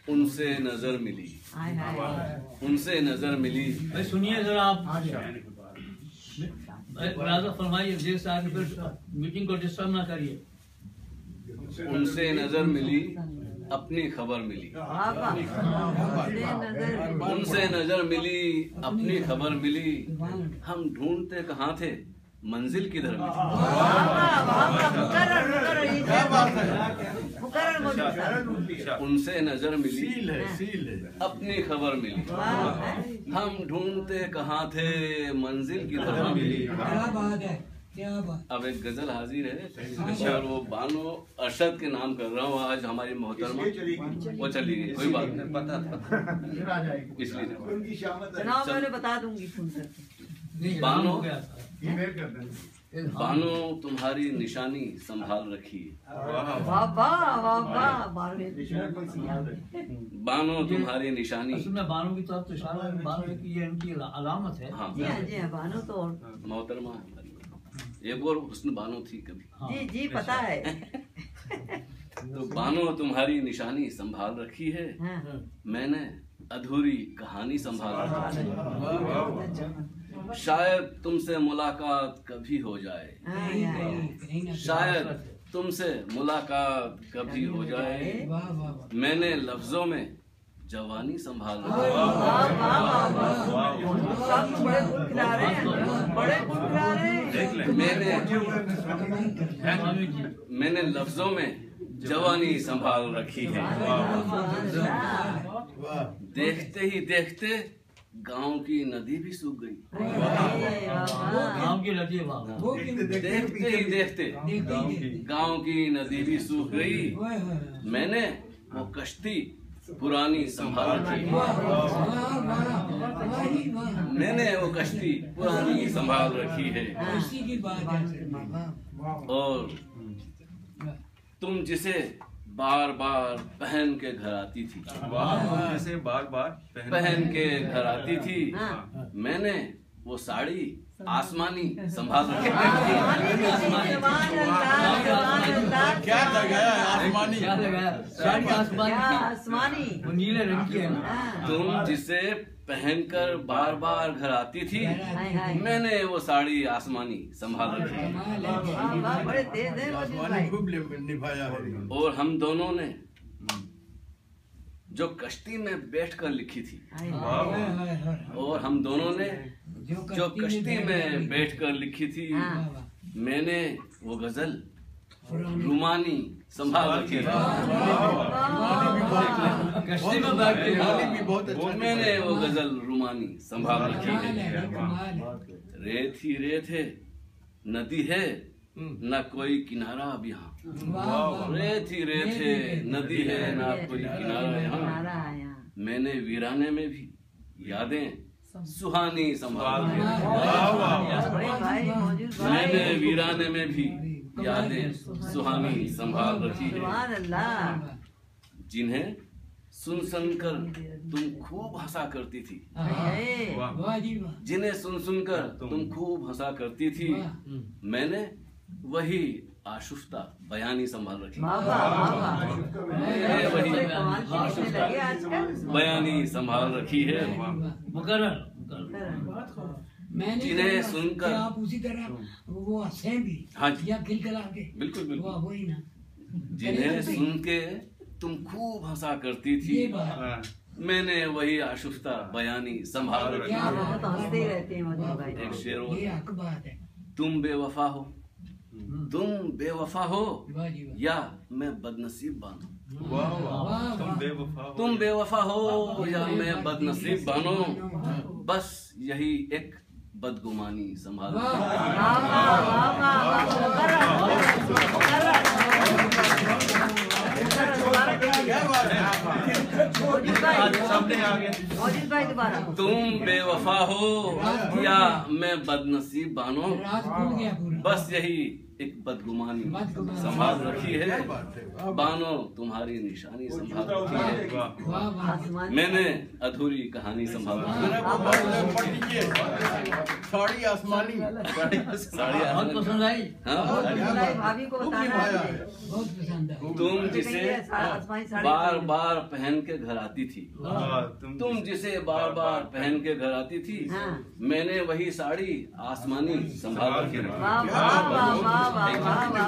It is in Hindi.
उनसे नजर मिली, उनसे नजर मिली। सुनिए जरा आप, फरमाइए, देर से आगे फिर मीटिंग को डिस्टर्ब ना करिए। उनसे नजर मिली, अपनी खबर मिली। उनसे नजर मिली, अपनी खबर मिली। हम ढूंढते कहाँ थे, मंजिल किधर मिली। उनसे नजर मिली, अपनी खबर मिली। हम ढूंढते कहाँ थे, मंजिल किधर मिली। अब एक गजल हाजिर है और वो बानो अरशद के नाम कर रहा हूँ। आज हमारी मोहतरमा वो चली गई, कोई बात नहीं, पता था इसलिए मैं बता दूंगी। बानो, बानो तुम्हारी निशानी संभाल रखी है। बानो तुम्हारी निशानी। बानो की तरफ तो इशारा है, बानो की ये इनकी अलामत है। हाँ जी, बानो तो मोहतरमा एक और हुस्न बानो थी कभी। जी जी पता है। तो बानो तुम्हारी निशानी संभाल रखी है। मैंने अधूरी कहानी संभाल रखी है। शायद तुमसे मुलाकात कभी हो जाए, शायद तुमसे मुलाकात कभी हो जाए। मैंने लफ्जों में जवानी संभाल रखी है। मैंने लफ्जों में जवानी संभाल रखी है। देखते ही देखते गांव की नदी भी सूख गई। गांव की नदी, देखते ही देखते गांव की नदी भी सूख गई। मैंने वो कश्ती पुरानी संभाल रखी है। मैंने वो कश्ती पुरानी संभाल रखी है। और तुम जिसे बार बार पहन के घर आती थी, जिसे बार बार पहन के घर आती थी। मैंने वो साड़ी आसमानी संभाल रखी है। क्या लगाया? आसमानी, क्या लगाया? साड़ी आसमानी, वो नीले रंग की है ना। तुम जिसे पहनकर बार बार घर आती थी, मैंने वो साड़ी आसमानी संभाल रखी है। खूब निभाया है। और हम दोनों ने जो कश्ती में बैठकर लिखी थी, और हम दोनों ने जो कश्ती में बैठकर लिखी थी, मैंने वो गजल रुमानी संभाल रखी है। कश्ती में बैठ के मैंने वो गजल रुमानी संभाल रखी है। रेत ही रेत है, नदी है न कोई किनारा अब यहाँ। रेत ही रेत है, नदी है ना कोई किनारा यहाँ। मैंने वीराने में भी यादें सुहानी संभाल रखी है। मैंने वीराने में भी यादें सुहानी संभाल रखी है। जिन्हें सुन सुनकर तुम खूब हंसा करती थी, जिन्हें सुन सुनकर तुम खूब हंसा करती थी, मैंने वही आशुफ्ता बयानी संभाल रखी। वही बयानी संभाल रखी है। जिन्हें सुनकर आप उसी तरह वो हंसे भी, हाँ या खिलखिला के, बिल्कुल बिल्कुल वही ना। जिन्हें सुन के तुम खूब हंसा करती थी, मैंने वही आशुफ्ता बयानी संभाल रखी है। एक शेर और, तुम बेवफा हो, तुम बेवफा हो या मैं बदनसीब बानो। तुम बेवफा हो या मैं बदनसीब बानो, बस यही एक बदगुमानी संभाल। तुम बेवफा हो या मैं बदनसीब बानो, बस यही एक बदगुमानी बदगुमानी। संभाल रखी है, क्या बात है, बानो तुम्हारी निशानी संभाल रखी है, वाह वाह आसमान मैंने अधूरी कहानी संभाल रखी मेरा को बात पढ़ लीजिए साड़ी आसमानी है। साड़ी बहुत आसमानी। पसंद आई। हाँ, भाई भाभी को खूब बताना निभाया है है। बहुत पसंद है तुम जिसे कहिए, आसमानी साड़ी बार पहनी। बार पहन के घर आती थी, तुम जिसे बार बार पहन के घर आती थी, हाँ। मैंने वही साड़ी आसमानी संभाल रखी है। वाह वाह वाह वाह वाह वाह वाह